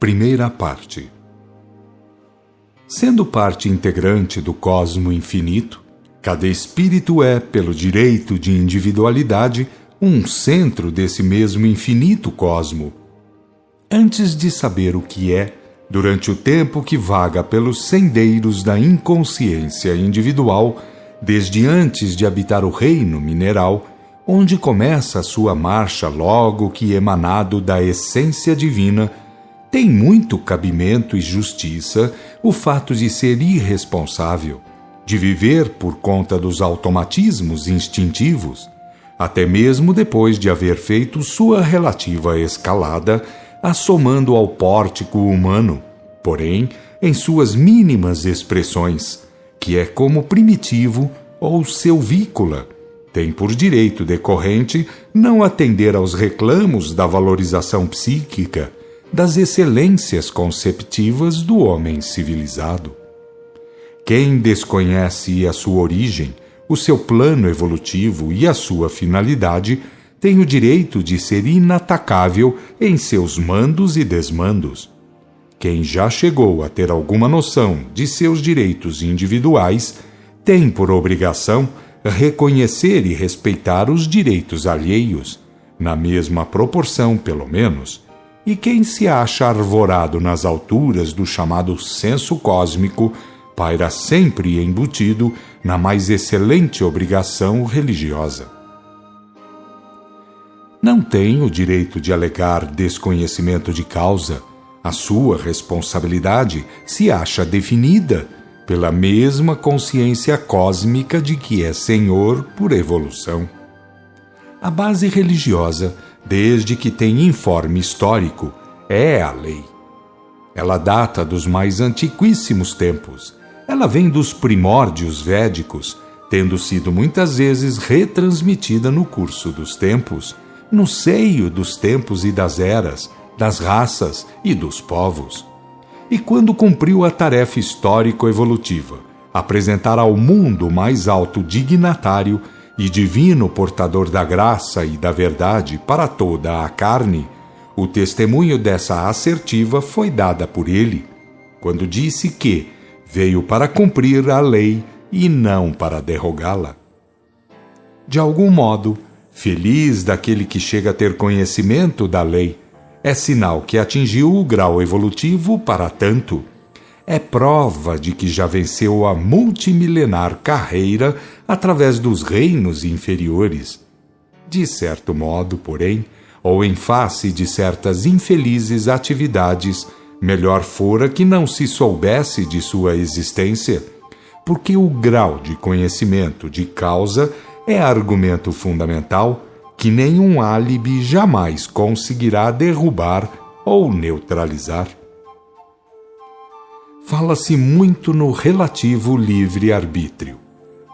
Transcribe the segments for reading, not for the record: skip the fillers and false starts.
Primeira parte. Sendo parte integrante do cosmo infinito, cada espírito é, pelo direito de individualidade, um centro desse mesmo infinito cosmo. Antes de saber o que é, durante o tempo que vaga pelos sendeiros da inconsciência individual, desde antes de habitar o reino mineral, onde começa a sua marcha logo que emanado da essência divina, tem muito cabimento e justiça o fato de ser irresponsável, de viver por conta dos automatismos instintivos, até mesmo depois de haver feito sua relativa escalada, assomando ao pórtico humano, porém em suas mínimas expressões, que é como primitivo ou silvícola, tem por direito decorrente não atender aos reclamos da valorização psíquica, das excelências conceptivas do homem civilizado. Quem desconhece a sua origem, o seu plano evolutivo e a sua finalidade, tem o direito de ser inatacável em seus mandos e desmandos. Quem já chegou a ter alguma noção de seus direitos individuais, tem por obrigação reconhecer e respeitar os direitos alheios, na mesma proporção, pelo menos. E quem se acha arvorado nas alturas do chamado senso cósmico, paira sempre embutido na mais excelente obrigação religiosa. Não tem o direito de alegar desconhecimento de causa. A sua responsabilidade se acha definida pela mesma consciência cósmica de que é senhor por evolução. A base religiosa, desde que tem informe histórico, é a lei. Ela data dos mais antiquíssimos tempos. Ela vem dos primórdios védicos, tendo sido muitas vezes retransmitida no curso dos tempos, no seio dos tempos e das eras, das raças e dos povos. E quando cumpriu a tarefa histórico-evolutiva, apresentar ao mundo o mais alto dignatário e divino portador da graça e da verdade para toda a carne, o testemunho dessa assertiva foi dada por ele, quando disse que veio para cumprir a lei e não para derrogá-la. De algum modo, feliz daquele que chega a ter conhecimento da lei, é sinal que atingiu o grau evolutivo para tanto. É prova de que já venceu a multimilenar carreira através dos reinos inferiores. De certo modo, porém, ou em face de certas infelizes atividades, melhor fora que não se soubesse de sua existência, porque o grau de conhecimento de causa é argumento fundamental que nenhum álibi jamais conseguirá derrubar ou neutralizar. Fala-se muito no relativo livre-arbítrio,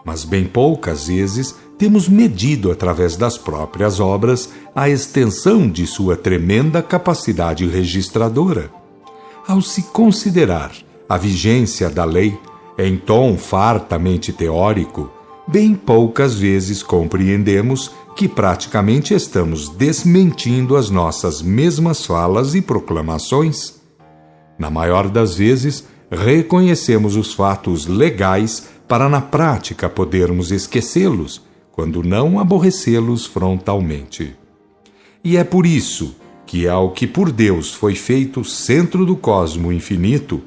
mas bem poucas vezes temos medido através das próprias obras a extensão de sua tremenda capacidade registradora. Ao se considerar a vigência da lei em tom fartamente teórico, bem poucas vezes compreendemos que praticamente estamos desmentindo as nossas mesmas falas e proclamações. Na maior das vezes, reconhecemos os fatos legais para na prática podermos esquecê-los, quando não aborrecê-los frontalmente. E é por isso que ao que por Deus foi feito centro do cosmo infinito,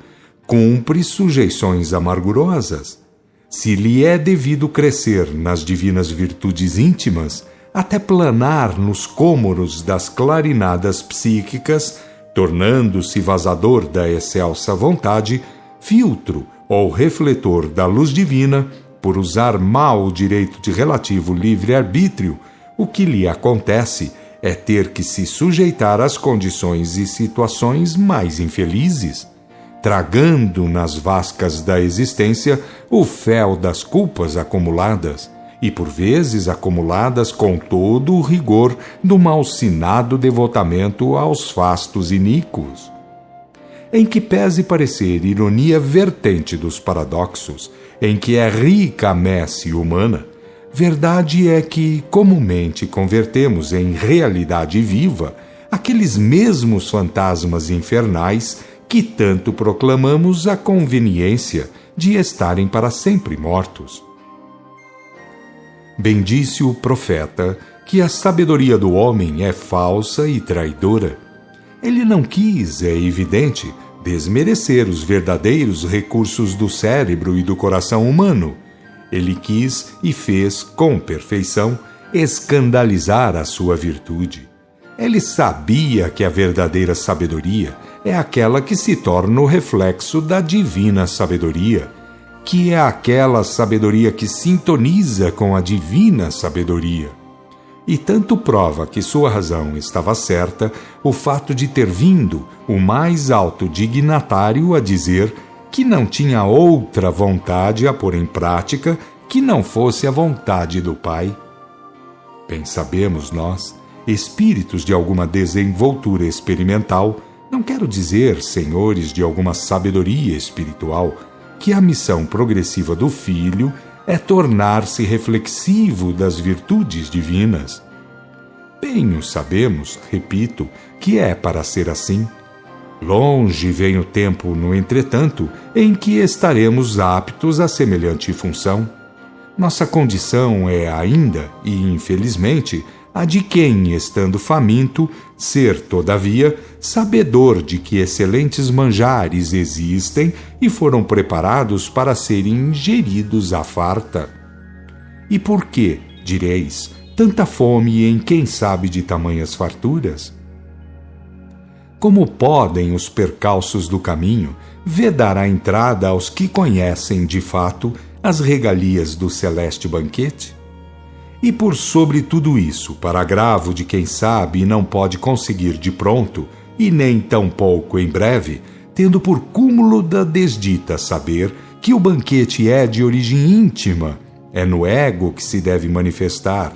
cumpre sujeições amargurosas. Se lhe é devido crescer nas divinas virtudes íntimas, até planar nos cômoros das clarinadas psíquicas, tornando-se vazador da excelsa vontade, filtro ou refletor da luz divina, por usar mal o direito de relativo livre-arbítrio, o que lhe acontece é ter que se sujeitar às condições e situações mais infelizes, tragando nas vascas da existência o fel das culpas acumuladas, e por vezes acumuladas com todo o rigor do malsinado devotamento aos fastos iníquos. Em que pese parecer ironia vertente dos paradoxos, em que é rica a messe humana, verdade é que comumente convertemos em realidade viva aqueles mesmos fantasmas infernais que tanto proclamamos a conveniência de estarem para sempre mortos. Bem disse o profeta que a sabedoria do homem é falsa e traidora. Ele não quis, é evidente, desmerecer os verdadeiros recursos do cérebro e do coração humano. Ele quis e fez, com perfeição, escandalizar a sua virtude. Ele sabia que a verdadeira sabedoria é aquela que se torna o reflexo da divina sabedoria, que é aquela sabedoria que sintoniza com a divina sabedoria. E tanto prova que sua razão estava certa o fato de ter vindo o mais alto dignatário a dizer que não tinha outra vontade a pôr em prática que não fosse a vontade do Pai. Bem sabemos nós, espíritos de alguma desenvoltura experimental, não quero dizer senhores de alguma sabedoria espiritual, que a missão progressiva do Filho é tornar-se reflexivo das virtudes divinas. Bem o sabemos, repito, que é para ser assim. Longe vem o tempo, no entretanto, em que estaremos aptos a semelhante função. Nossa condição é ainda, e infelizmente, a de quem, estando faminto, ser, todavia, sabedor de que excelentes manjares existem e foram preparados para serem ingeridos à farta. E por que, direis, tanta fome em quem sabe de tamanhas farturas? Como podem os percalços do caminho vedar a entrada aos que conhecem, de fato, as regalias do celeste banquete? E por sobre tudo isso, para agravo de quem sabe e não pode conseguir de pronto, e nem tampouco em breve, tendo por cúmulo da desdita saber que o banquete é de origem íntima, é no ego que se deve manifestar.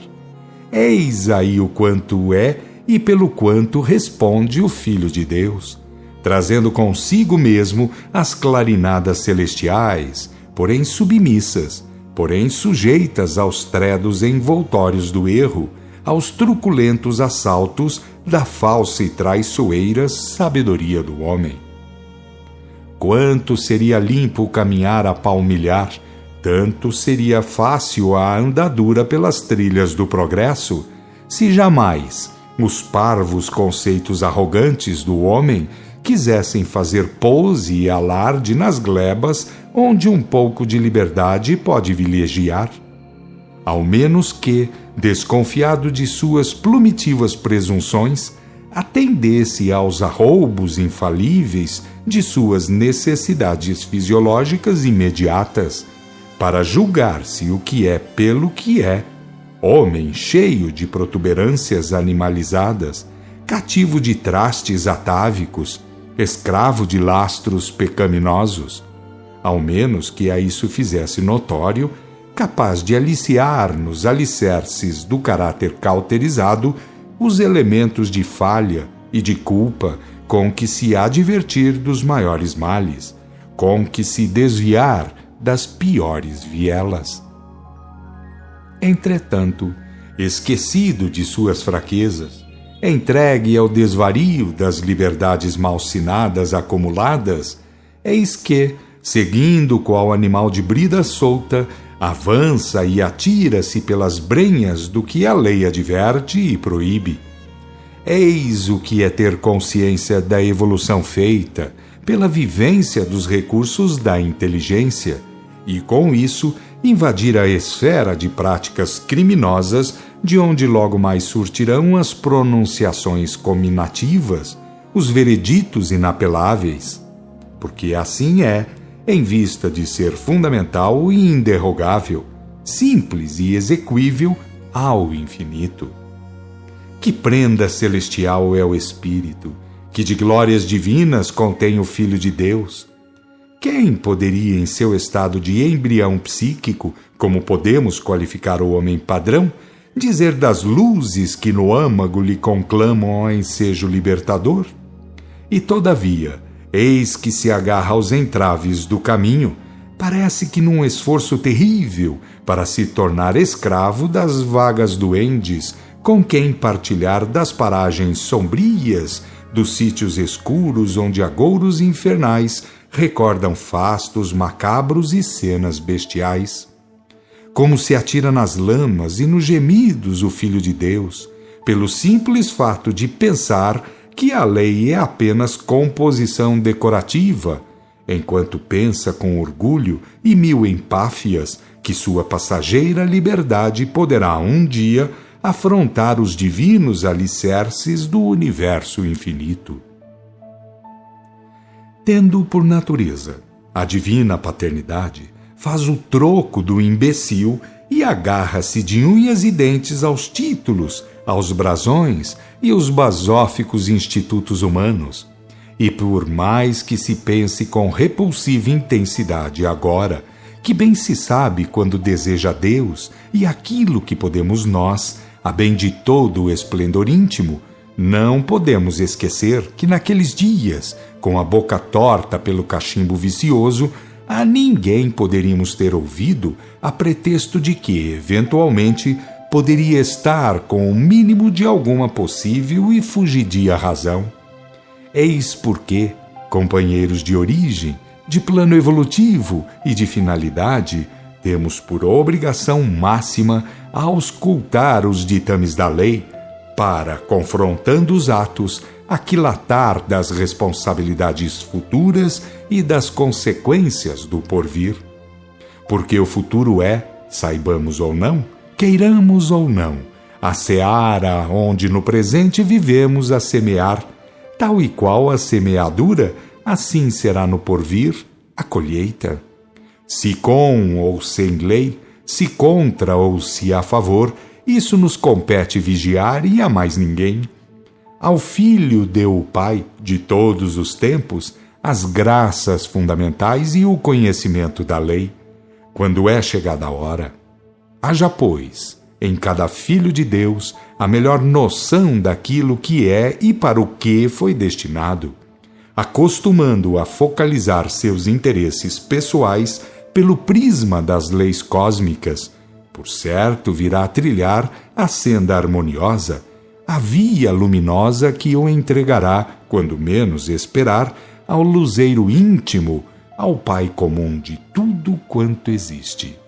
Eis aí o quanto é e pelo quanto responde o Filho de Deus, trazendo consigo mesmo as clarinadas celestiais, porém submissas, porém sujeitas aos tredos envoltórios do erro, aos truculentos assaltos da falsa e traiçoeira sabedoria do homem. Quanto seria limpo caminhar a palmilhar, tanto seria fácil a andadura pelas trilhas do progresso, se jamais os parvos conceitos arrogantes do homem quisessem fazer pose e alarde nas glebas onde um pouco de liberdade pode vilegiar. Ao menos que, desconfiado de suas plumitivas presunções, atendesse aos arroubos infalíveis de suas necessidades fisiológicas imediatas, para julgar-se o que é pelo que é, homem cheio de protuberâncias animalizadas, cativo de trastes atávicos, escravo de lastros pecaminosos, ao menos que a isso fizesse notório, capaz de aliciar nos alicerces do caráter cauterizado os elementos de falha e de culpa com que se advertir dos maiores males, com que se desviar das piores vielas. Entretanto, esquecido de suas fraquezas, entregue ao desvario das liberdades malsinadas acumuladas, eis que, seguindo qual animal de brida solta, avança e atira-se pelas brenhas do que a lei adverte e proíbe. Eis o que é ter consciência da evolução feita pela vivência dos recursos da inteligência e, com isso, invadir a esfera de práticas criminosas de onde logo mais surtirão as pronunciações cominativas, os vereditos inapeláveis. Porque assim é, em vista de ser fundamental e inderrogável, simples e exequível ao infinito. Que prenda celestial é o Espírito, que de glórias divinas contém o Filho de Deus. Quem poderia, em seu estado de embrião psíquico, como podemos qualificar o homem padrão, dizer das luzes que no âmago lhe conclamam ao ensejo libertador? E, todavia, eis que se agarra aos entraves do caminho, parece que num esforço terrível para se tornar escravo das vagas duendes com quem partilhar das paragens sombrias, dos sítios escuros onde agouros infernais recordam fastos macabros e cenas bestiais. Como se atira nas lamas e nos gemidos o Filho de Deus, pelo simples fato de pensar que a lei é apenas composição decorativa, enquanto pensa com orgulho e mil empáfias que sua passageira liberdade poderá um dia afrontar os divinos alicerces do universo infinito. Tendo por natureza a divina paternidade, faz o troco do imbecil e agarra-se de unhas e dentes aos títulos, aos brasões e os basóficos institutos humanos. E por mais que se pense com repulsiva intensidade agora, que bem se sabe quando deseja Deus e aquilo que podemos nós, a bem de todo o esplendor íntimo, não podemos esquecer que naqueles dias, com a boca torta pelo cachimbo vicioso, a ninguém poderíamos ter ouvido a pretexto de que, eventualmente, poderia estar com o mínimo de alguma possível e fugidia razão. Eis porque, companheiros de origem, de plano evolutivo e de finalidade, temos por obrigação máxima auscultar os ditames da lei para, confrontando os atos, aquilatar das responsabilidades futuras e das consequências do porvir. Porque o futuro é, saibamos ou não, queiramos ou não, a seara onde no presente vivemos a semear, tal e qual a semeadura, assim será no porvir a colheita. Se com ou sem lei, se contra ou se a favor, isso nos compete vigiar e a mais ninguém. Ao Filho deu o Pai, de todos os tempos, as graças fundamentais e o conhecimento da lei. Quando é chegada a hora, haja, pois, em cada filho de Deus a melhor noção daquilo que é e para o que foi destinado, acostumando-o a focalizar seus interesses pessoais pelo prisma das leis cósmicas, por certo virá a trilhar a senda harmoniosa, a via luminosa que o entregará, quando menos esperar, ao luzeiro íntimo, ao Pai comum de tudo quanto existe.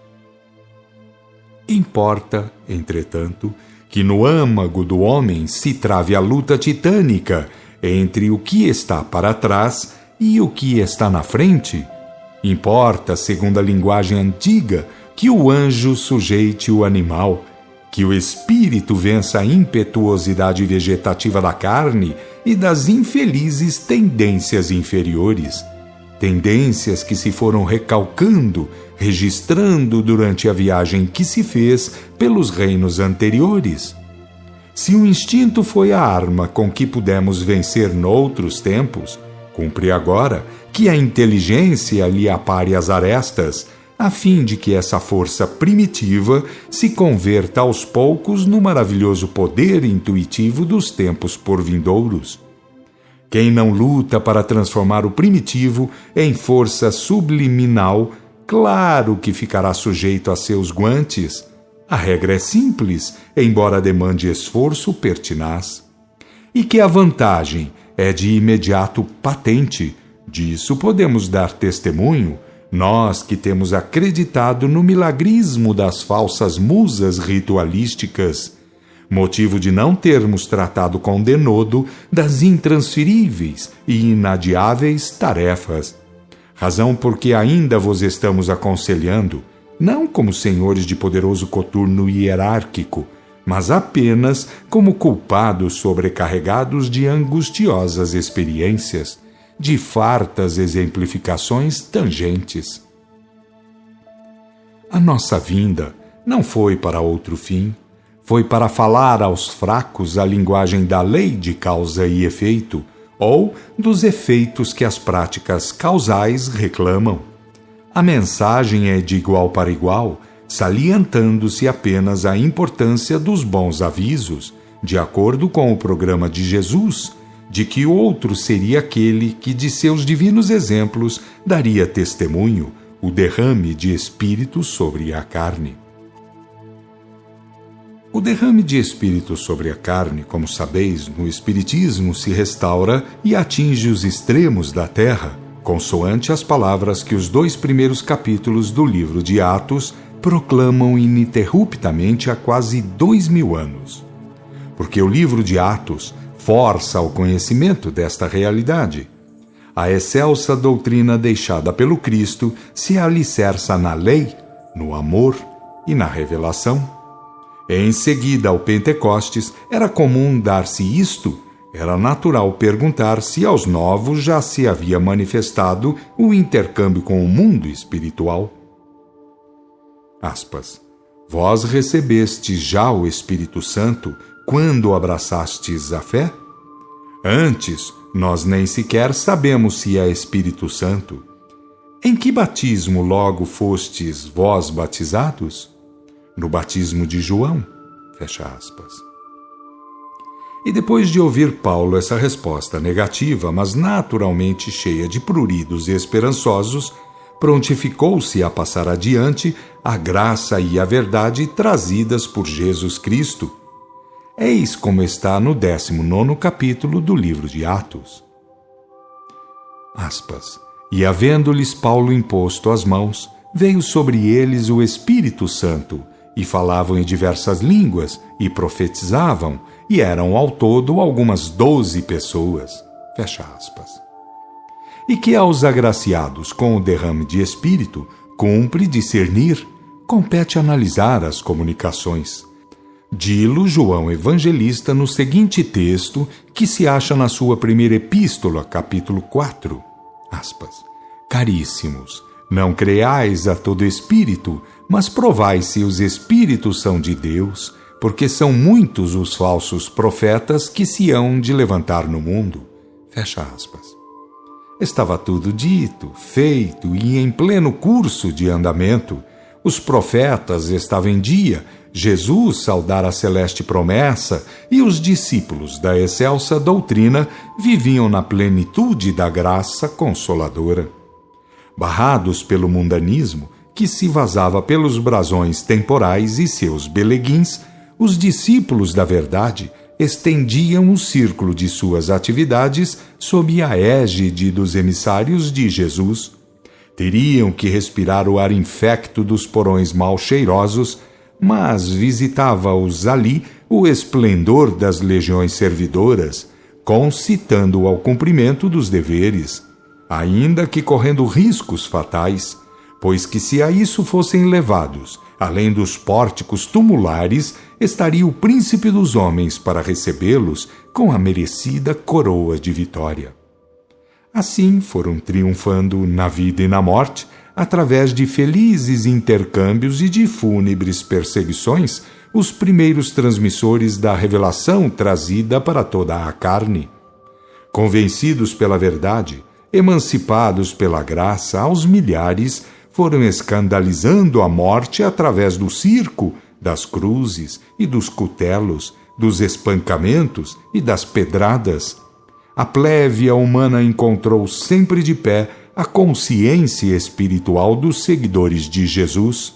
Importa, entretanto, que no âmago do homem se trave a luta titânica entre o que está para trás e o que está na frente. Importa, segundo a linguagem antiga, que o anjo sujeite o animal, que o espírito vença a impetuosidade vegetativa da carne e das infelizes tendências inferiores, tendências que se foram recalcando, registrando durante a viagem que se fez pelos reinos anteriores. Se o instinto foi a arma com que pudemos vencer noutros tempos, cumpre agora que a inteligência lhe apare as arestas, a fim de que essa força primitiva se converta aos poucos no maravilhoso poder intuitivo dos tempos porvindouros. Quem não luta para transformar o primitivo em força subliminal, claro que ficará sujeito a seus guantes. A regra é simples, embora demande esforço pertinaz. E que a vantagem é de imediato patente, disso podemos dar testemunho, nós que temos acreditado no milagrismo das falsas musas ritualísticas, motivo de não termos tratado com denodo das intransferíveis e inadiáveis tarefas. Razão porque ainda vos estamos aconselhando, não como senhores de poderoso coturno hierárquico, mas apenas como culpados sobrecarregados de angustiosas experiências, de fartas exemplificações tangentes. A nossa vinda não foi para outro fim, foi para falar aos fracos a linguagem da lei de causa e efeito, ou dos efeitos que as práticas causais reclamam. A mensagem é de igual para igual, salientando-se apenas a importância dos bons avisos, de acordo com o programa de Jesus, de que o outro seria aquele que de seus divinos exemplos daria testemunho, o derrame de espírito sobre a carne. O derrame de espírito sobre a carne, como sabeis, no Espiritismo se restaura e atinge os extremos da terra, consoante as palavras que os 2 primeiros capítulos do livro de Atos proclamam ininterruptamente há quase 2000 anos. Porque o livro de Atos força ao conhecimento desta realidade. A excelsa doutrina deixada pelo Cristo se alicerça na lei, no amor e na revelação. Em seguida ao Pentecostes, era comum dar-se isto. Era natural perguntar se aos novos já se havia manifestado o intercâmbio com o mundo espiritual. Aspas. Vós recebestes já o Espírito Santo quando abraçastes a fé? Antes, nós nem sequer sabemos se é Espírito Santo. Em que batismo logo fostes vós batizados? No batismo de João. Fecha aspas. E depois de ouvir Paulo essa resposta negativa, mas naturalmente cheia de pruridos e esperançosos, prontificou-se a passar adiante a graça e a verdade trazidas por Jesus Cristo. Eis como está no 19º capítulo do livro de Atos. Aspas. E havendo-lhes Paulo imposto as mãos, veio sobre eles o Espírito Santo, e falavam em diversas línguas, e profetizavam, e eram ao todo algumas 12 pessoas. Fecha aspas. E que aos agraciados com o derrame de espírito, cumpre discernir, compete analisar as comunicações. Dilo João Evangelista no seguinte texto, que se acha na sua primeira epístola, capítulo 4. Aspas. Caríssimos, não creais a todo espírito, mas provai se os espíritos são de Deus, porque são muitos os falsos profetas que se hão de levantar no mundo. Fecha aspas. Estava tudo dito, feito e em pleno curso de andamento. Os profetas estavam em dia, Jesus saudara a celeste promessa e os discípulos da excelsa doutrina viviam na plenitude da graça consoladora. Barrados pelo mundanismo, que se vazava pelos brasões temporais e seus beleguins, os discípulos da verdade estendiam o círculo de suas atividades sob a égide dos emissários de Jesus. Teriam que respirar o ar infecto dos porões mal cheirosos, mas visitava-os ali o esplendor das legiões servidoras, concitando ao cumprimento dos deveres, ainda que correndo riscos fatais, pois que se a isso fossem levados, além dos pórticos tumulares, estaria o príncipe dos homens para recebê-los com a merecida coroa de vitória. Assim foram triunfando na vida e na morte, através de felizes intercâmbios e de fúnebres perseguições, os primeiros transmissores da revelação trazida para toda a carne. Convencidos pela verdade, emancipados pela graça, aos milhares foram escandalizando a morte através do circo, das cruzes e dos cutelos, dos espancamentos e das pedradas. A plébia humana encontrou sempre de pé a consciência espiritual dos seguidores de Jesus.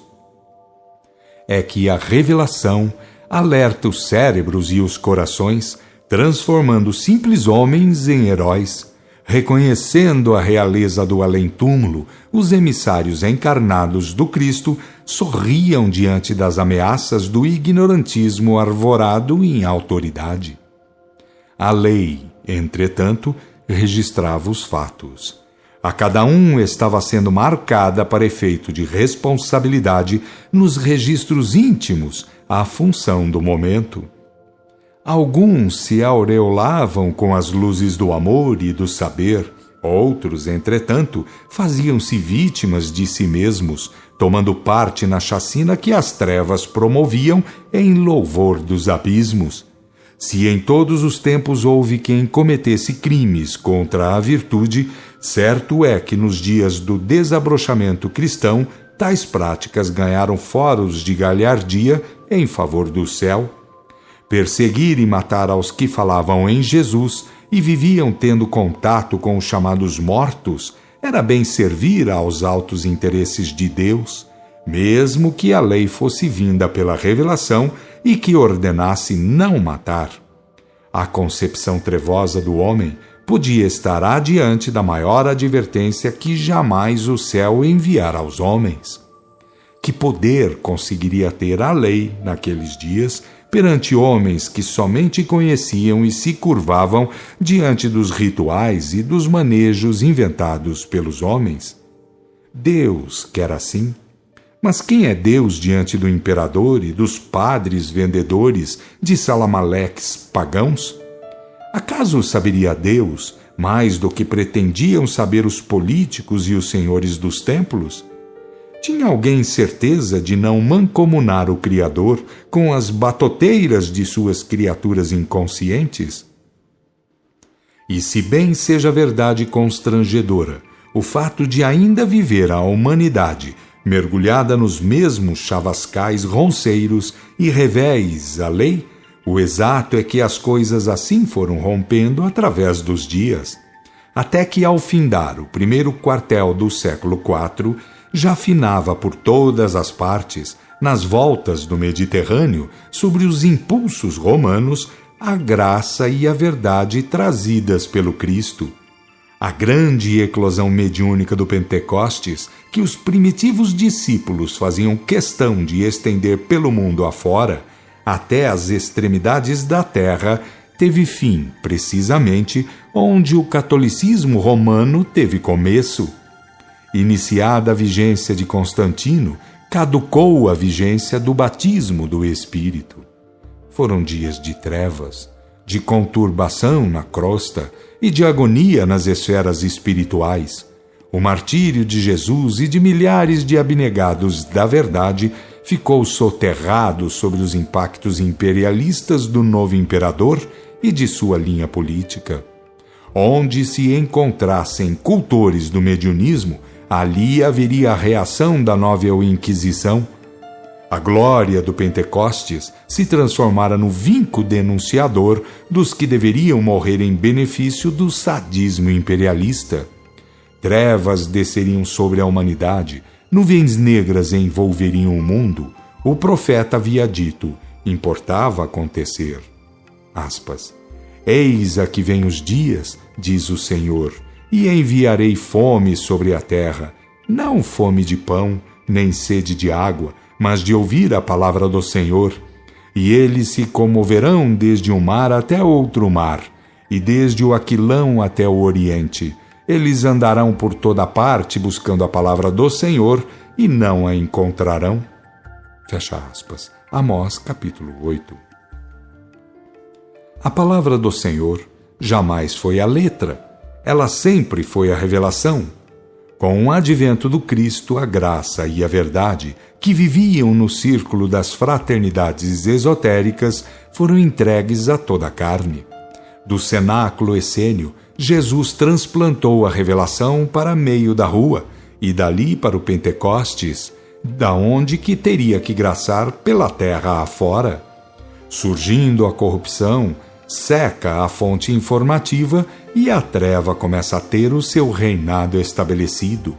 É que a revelação alerta os cérebros e os corações, transformando simples homens em heróis. Reconhecendo a realeza do além-túmulo, os emissários encarnados do Cristo sorriam diante das ameaças do ignorantismo arvorado em autoridade. A lei, entretanto, registrava os fatos. A cada um estava sendo marcada para efeito de responsabilidade nos registros íntimos a função do momento. Alguns se aureolavam com as luzes do amor e do saber, outros, entretanto, faziam-se vítimas de si mesmos, tomando parte na chacina que as trevas promoviam em louvor dos abismos. Se em todos os tempos houve quem cometesse crimes contra a virtude, certo é que nos dias do desabrochamento cristão, tais práticas ganharam foros de galhardia em favor do céu. Perseguir e matar aos que falavam em Jesus e viviam tendo contato com os chamados mortos era bem servir aos altos interesses de Deus, mesmo que a lei fosse vinda pela revelação e que ordenasse não matar. A concepção trevosa do homem podia estar adiante da maior advertência que jamais o céu enviara aos homens. Que poder conseguiria ter a lei, naqueles dias, perante homens que somente conheciam e se curvavam diante dos rituais e dos manejos inventados pelos homens? Deus quer assim. Mas quem é Deus diante do imperador e dos padres vendedores de salamaleques pagãos? Acaso saberia Deus mais do que pretendiam saber os políticos e os senhores dos templos? Tinha alguém certeza de não mancomunar o Criador com as batoteiras de suas criaturas inconscientes? E se bem seja verdade constrangedora o fato de ainda viver a humanidade mergulhada nos mesmos chavascais ronceiros e revéis à lei, o exato é que as coisas assim foram rompendo através dos dias, até que ao findar o primeiro quartel do século IV, já finava por todas as partes, nas voltas do Mediterrâneo, sobre os impulsos romanos, a graça e a verdade trazidas pelo Cristo. A grande eclosão mediúnica do Pentecostes, que os primitivos discípulos faziam questão de estender pelo mundo afora, até as extremidades da terra, teve fim, precisamente, onde o catolicismo romano teve começo. Iniciada a vigência de Constantino, caducou a vigência do batismo do Espírito. Foram dias de trevas, de conturbação na crosta e de agonia nas esferas espirituais. O martírio de Jesus e de milhares de abnegados da verdade ficou soterrado sobre os impactos imperialistas do novo imperador e de sua linha política. Onde se encontrassem cultores do mediunismo, ali haveria a reação da nova Inquisição. A glória do Pentecostes se transformara no vinco denunciador dos que deveriam morrer em benefício do sadismo imperialista. Trevas desceriam sobre a humanidade, nuvens negras envolveriam o mundo. O profeta havia dito, importava acontecer. Aspas. Eis a que vem os dias, diz o Senhor, e enviarei fome sobre a terra, não fome de pão, nem sede de água, mas de ouvir a palavra do Senhor. E eles se comoverão desde um mar até outro mar, e desde o Aquilão até o Oriente. Eles andarão por toda parte buscando a palavra do Senhor, e não a encontrarão. Fecha aspas. Amós, capítulo 8. A palavra do Senhor jamais foi a letra, ela sempre foi a revelação. Com o advento do Cristo, a graça e a verdade, que viviam no círculo das fraternidades esotéricas, foram entregues a toda a carne. Do cenáculo essênio, Jesus transplantou a revelação para meio da rua, e dali para o Pentecostes, da onde que teria que graçar pela terra afora. Surgindo a corrupção, seca a fonte informativa e a treva começa a ter o seu reinado estabelecido.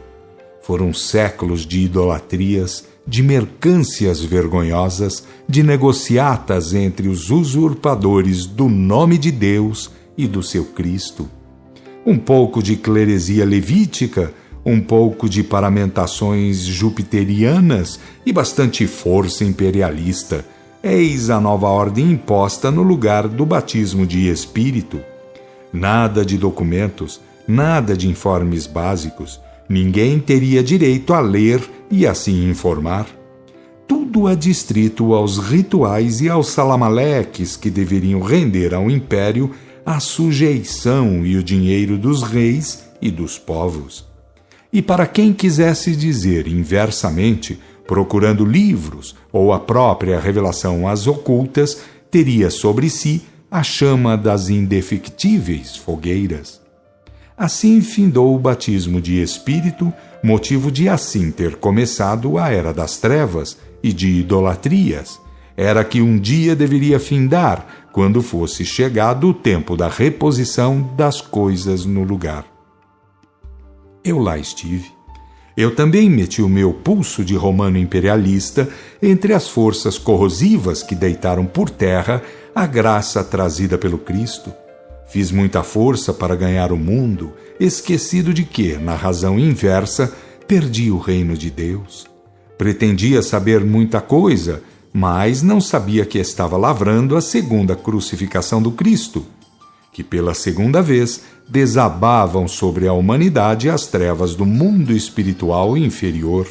Foram séculos de idolatrias, de mercâncias vergonhosas, de negociatas entre os usurpadores do nome de Deus e do seu Cristo. Um pouco de cleresia levítica, um pouco de paramentações jupiterianas e bastante força imperialista. Eis a nova ordem imposta no lugar do batismo de Espírito. Nada de documentos, nada de informes básicos. Ninguém teria direito a ler e assim informar. Tudo adstrito aos rituais e aos salamaleques que deveriam render ao império a sujeição e o dinheiro dos reis e dos povos. E para quem quisesse dizer inversamente, procurando livros ou a própria revelação às ocultas, teria sobre si a chama das indefectíveis fogueiras. Assim findou o batismo de Espírito, motivo de assim ter começado a Era das Trevas e de idolatrias. Era que um dia deveria findar, quando fosse chegado o tempo da reposição das coisas no lugar. Eu lá estive. Eu também meti o meu pulso de romano imperialista entre as forças corrosivas que deitaram por terra a graça trazida pelo Cristo. Fiz muita força para ganhar o mundo, esquecido de que, na razão inversa, perdi o reino de Deus. Pretendia saber muita coisa, mas não sabia que estava lavrando a segunda crucificação do Cristo, que pela segunda vez desabavam sobre a humanidade as trevas do mundo espiritual inferior.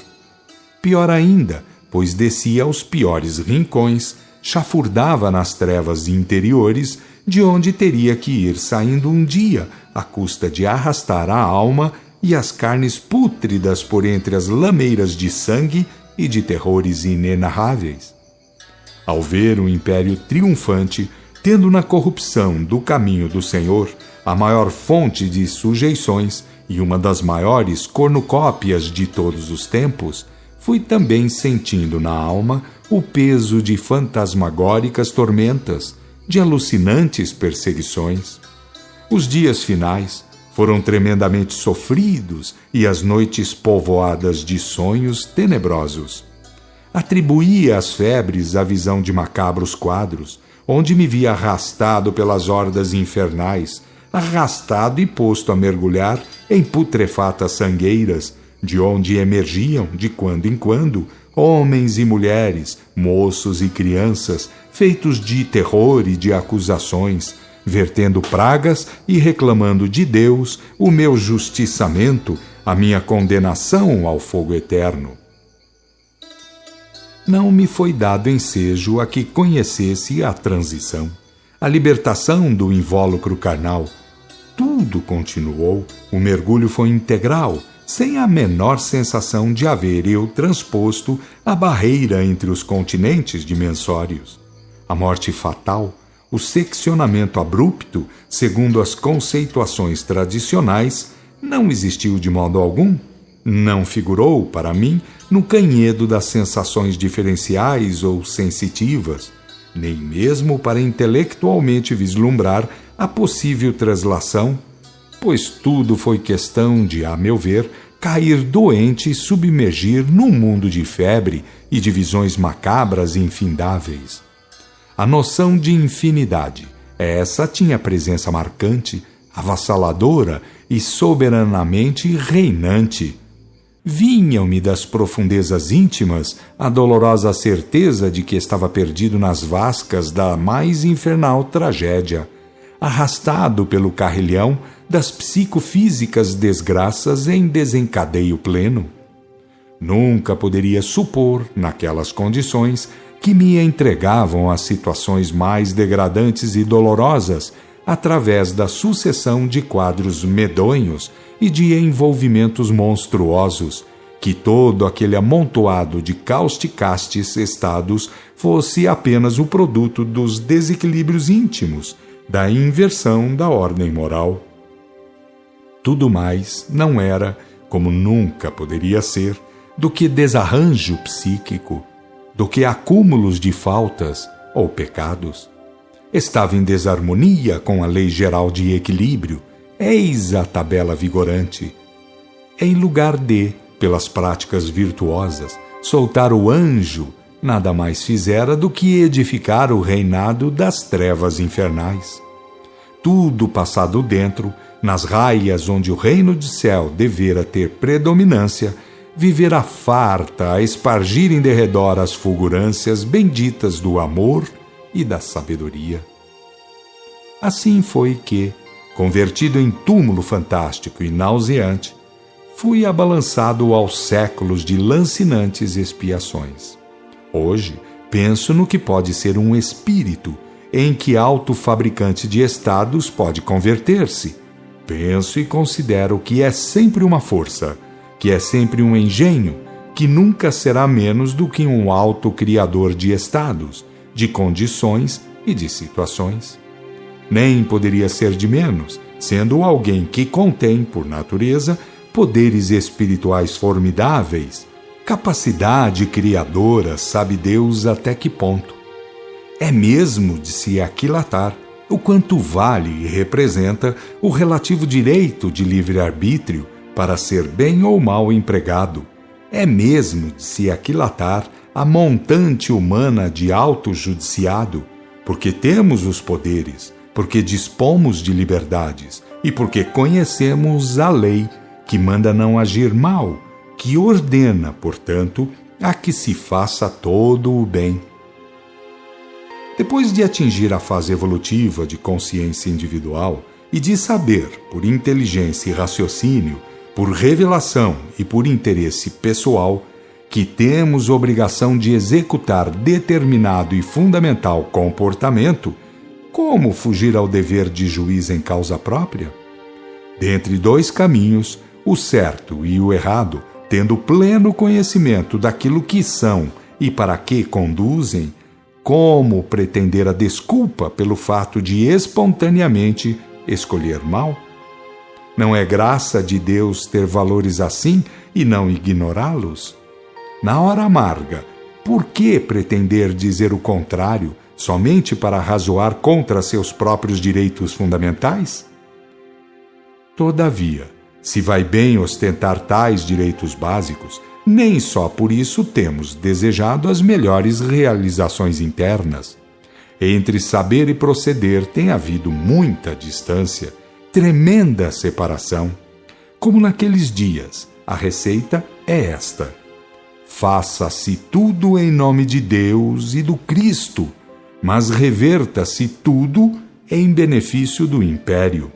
Pior ainda, pois descia aos piores rincões, chafurdava nas trevas interiores, de onde teria que ir saindo um dia, à custa de arrastar a alma e as carnes pútridas por entre as lameiras de sangue e de terrores inenarráveis. Ao ver o império triunfante, tendo na corrupção do caminho do Senhor a maior fonte de sujeições e uma das maiores cornucópias de todos os tempos, fui também sentindo na alma o peso de fantasmagóricas tormentas, de alucinantes perseguições. Os dias finais foram tremendamente sofridos e as noites povoadas de sonhos tenebrosos. Atribuía às febres a visão de macabros quadros, onde me via arrastado pelas hordas infernais, arrastado e posto a mergulhar em putrefatas sangueiras, de onde emergiam, de quando em quando, homens e mulheres, moços e crianças, feitos de terror e de acusações, vertendo pragas e reclamando de Deus o meu justiçamento, a minha condenação ao fogo eterno. Não me foi dado ensejo a que conhecesse a transição, a libertação do invólucro carnal. Tudo continuou, o mergulho foi integral, sem a menor sensação de haver eu transposto a barreira entre os continentes dimensórios. A morte fatal, o seccionamento abrupto, segundo as conceituações tradicionais, não existiu de modo algum. Não figurou, para mim, no canhedo das sensações diferenciais ou sensitivas, nem mesmo para intelectualmente vislumbrar a possível translação, pois tudo foi questão de, a meu ver, cair doente e submergir num mundo de febre e de visões macabras e infindáveis. A noção de infinidade, essa tinha presença marcante, avassaladora e soberanamente reinante. Vinham-me das profundezas íntimas a dolorosa certeza de que estava perdido nas vascas da mais infernal tragédia, arrastado pelo carrilhão das psicofísicas desgraças em desencadeio pleno. Nunca poderia supor, naquelas condições, que me entregavam às situações mais degradantes e dolorosas através da sucessão de quadros medonhos e de envolvimentos monstruosos, que todo aquele amontoado de causticastes estados fosse apenas o produto dos desequilíbrios íntimos, da inversão da ordem moral. Tudo mais não era, como nunca poderia ser, do que desarranjo psíquico, do que acúmulos de faltas ou pecados. Estava em desarmonia com a lei geral de equilíbrio, eis a tabela vigorante. Em lugar de, pelas práticas virtuosas, soltar o anjo, nada mais fizera do que edificar o reinado das trevas infernais. Tudo passado dentro, nas raias onde o reino de céu devera ter predominância, vivera farta a espargir em derredor as fulgurâncias benditas do amor e da sabedoria. Assim foi que, convertido em túmulo fantástico e nauseante, fui abalançado aos séculos de lancinantes expiações. Hoje, penso no que pode ser um espírito, em que autofabricante de estados pode converter-se. Penso e considero que é sempre uma força, que é sempre um engenho, que nunca será menos do que um autocriador de estados, de condições e de situações. Nem poderia ser de menos, sendo alguém que contém, por natureza, poderes espirituais formidáveis, capacidade criadora, sabe Deus até que ponto. É mesmo de se aquilatar o quanto vale e representa o relativo direito de livre-arbítrio, para ser bem ou mal empregado. É mesmo de se aquilatar a montante humana de auto-judiciado, porque temos os poderes, porque dispomos de liberdades e porque conhecemos a lei que manda não agir mal, que ordena, portanto, a que se faça todo o bem. Depois de atingir a fase evolutiva de consciência individual e de saber, por inteligência e raciocínio, por revelação e por interesse pessoal, que temos obrigação de executar determinado e fundamental comportamento, como fugir ao dever de juiz em causa própria? Dentre dois caminhos, o certo e o errado, tendo pleno conhecimento daquilo que são e para que conduzem, como pretender a desculpa pelo fato de espontaneamente escolher mal? Não é graça de Deus ter valores assim e não ignorá-los? Na hora amarga, por que pretender dizer o contrário somente para razoar contra seus próprios direitos fundamentais? Todavia, se vai bem ostentar tais direitos básicos, nem só por isso temos desejado as melhores realizações internas. Entre saber e proceder tem havido muita distância, tremenda separação. Como naqueles dias, a receita é esta: faça-se tudo em nome de Deus e do Cristo, mas reverta-se tudo em benefício do império.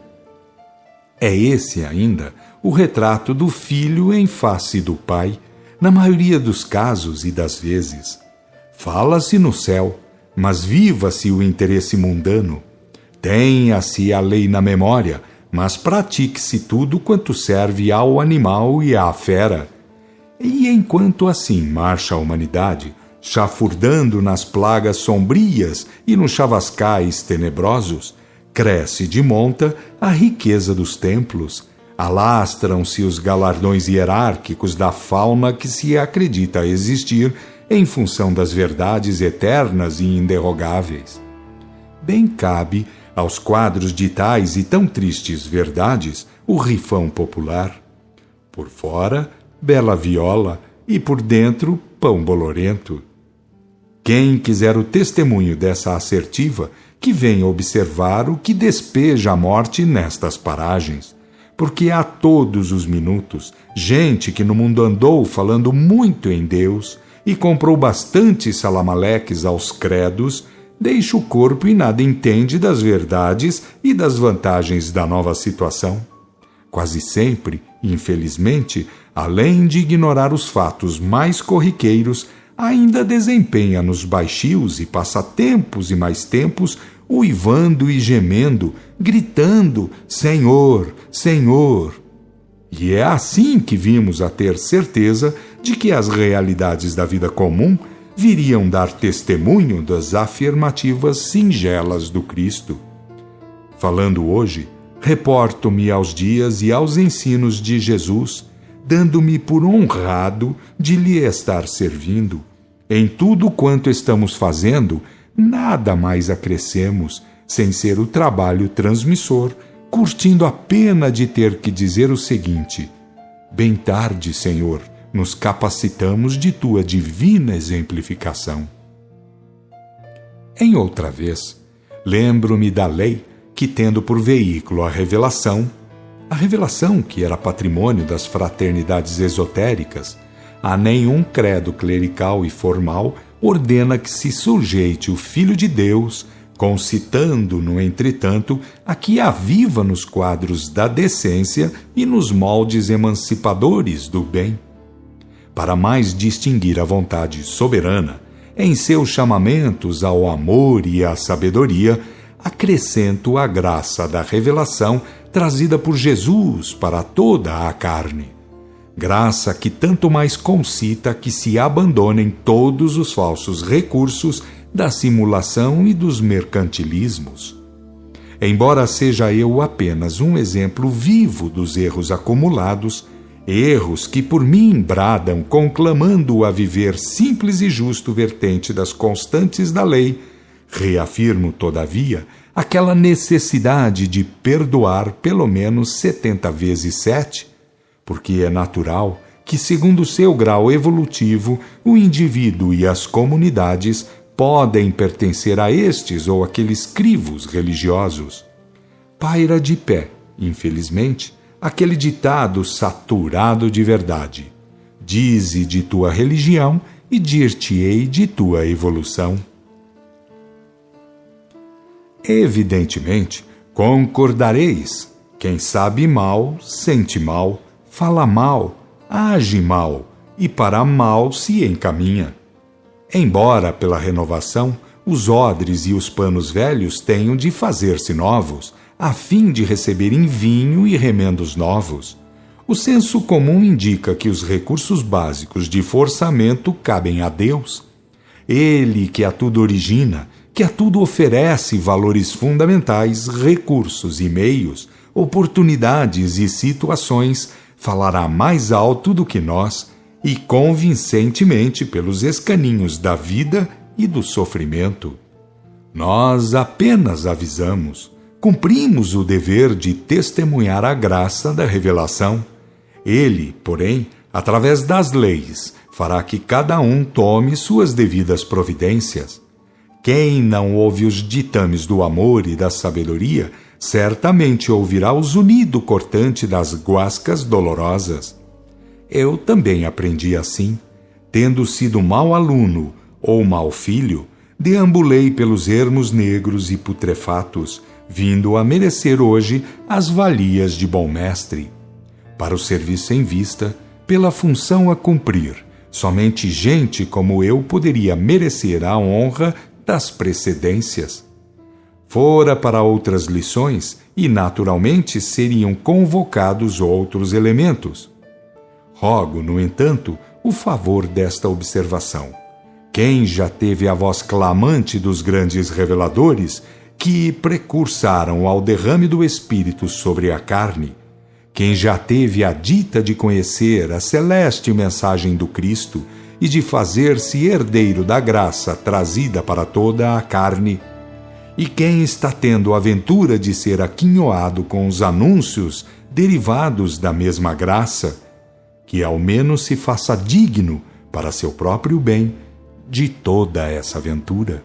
É esse ainda o retrato do filho em face do pai, na maioria dos casos e das vezes. Fala-se no céu, mas viva-se o interesse mundano. Tenha-se a lei na memória, mas pratique-se tudo quanto serve ao animal e à fera. E enquanto assim marcha a humanidade, chafurdando nas plagas sombrias e nos chavascais tenebrosos, cresce de monta a riqueza dos templos, alastram-se os galardões hierárquicos da fauna que se acredita existir em função das verdades eternas e inderrogáveis. Bem cabe aos quadros de tais e tão tristes verdades o rifão popular. Por fora, bela viola, e por dentro, pão bolorento. Quem quiser o testemunho dessa assertiva, que venha observar o que despeja a morte nestas paragens, porque há todos os minutos gente que no mundo andou falando muito em Deus e comprou bastante salamaleques aos credos, deixa o corpo e nada entende das verdades e das vantagens da nova situação. Quase sempre, infelizmente, além de ignorar os fatos mais corriqueiros, ainda desempenha nos baixios e passa tempos e mais tempos uivando e gemendo, gritando: Senhor, Senhor! E é assim que vimos a ter certeza de que as realidades da vida comum viriam dar testemunho das afirmativas singelas do Cristo. Falando hoje, reporto-me aos dias e aos ensinos de Jesus, dando-me por honrado de lhe estar servindo. Em tudo quanto estamos fazendo, nada mais acrescemos, sem ser o trabalho transmissor, curtindo a pena de ter que dizer o seguinte: bem tarde, Senhor, nos capacitamos de tua divina exemplificação. Em outra vez, lembro-me da lei que, tendo por veículo a revelação que era patrimônio das fraternidades esotéricas, a nenhum credo clerical e formal ordena que se sujeite o Filho de Deus, concitando-no, entretanto, a que aviva nos quadros da decência e nos moldes emancipadores do bem. Para mais distinguir a vontade soberana, em seus chamamentos ao amor e à sabedoria, acrescento a graça da revelação trazida por Jesus para toda a carne. Graça que tanto mais concita que se abandonem todos os falsos recursos da simulação e dos mercantilismos. Embora seja eu apenas um exemplo vivo dos erros acumulados, erros que por mim bradam conclamando a viver simples e justo vertente das constantes da lei, reafirmo, todavia, aquela necessidade de perdoar pelo menos 70 vezes 7, porque é natural que, segundo seu grau evolutivo, o indivíduo e as comunidades podem pertencer a estes ou aqueles crivos religiosos. Paira de pé, infelizmente, aquele ditado saturado de verdade: dize de tua religião e dir-te-ei de tua evolução. Evidentemente, concordareis: quem sabe mal, sente mal, fala mal, age mal e para mal se encaminha. Embora, pela renovação, os odres e os panos velhos tenham de fazer-se novos, a fim de receberem vinho e remendos novos, o senso comum indica que os recursos básicos de forçamento cabem a Deus. Ele que a tudo origina, que a tudo oferece valores fundamentais, recursos e meios, oportunidades e situações, falará mais alto do que nós e convincentemente pelos escaninhos da vida e do sofrimento. Nós apenas avisamos, cumprimos o dever de testemunhar a graça da revelação. Ele, porém, através das leis, fará que cada um tome suas devidas providências. Quem não ouve os ditames do amor e da sabedoria, certamente ouvirá o zunido cortante das guascas dolorosas. Eu também aprendi assim, tendo sido mau aluno ou mau filho, deambulei pelos ermos negros e putrefatos, vindo a merecer hoje as valias de bom mestre. Para o serviço em vista, pela função a cumprir, somente gente como eu poderia merecer a honra das precedências. Fora para outras lições e, naturalmente, seriam convocados outros elementos. Rogo, no entanto, o favor desta observação. Quem já teve a voz clamante dos grandes reveladores que precursaram ao derrame do Espírito sobre a carne, quem já teve a dita de conhecer a celeste mensagem do Cristo e de fazer-se herdeiro da graça trazida para toda a carne, e quem está tendo a aventura de ser aquinhoado com os anúncios derivados da mesma graça, que ao menos se faça digno, para seu próprio bem, de toda essa aventura.